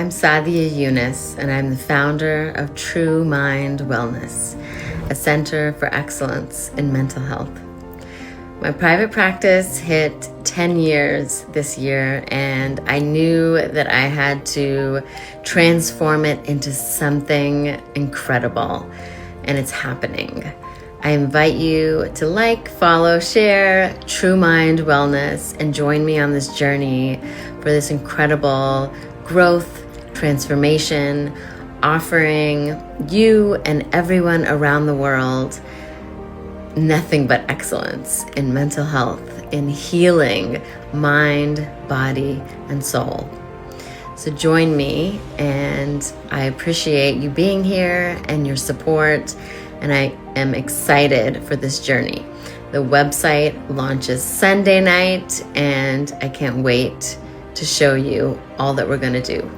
I'm Sadia Yunus, and I'm the founder of True Mind Wellness, a center for excellence in mental health. My private practice hit 10 years this year, and I knew that I had to transform it into something incredible, and it's happening. I invite you to like, follow, share True Mind Wellness, and join me on this journey for this incredible growth, transformation, offering you and everyone around the world nothing but excellence in mental health, in healing mind, body, and soul. So join me, and I appreciate you being here and your support, and I am excited for this journey. The website launches Sunday night, and I can't wait to show you all that we're going to do.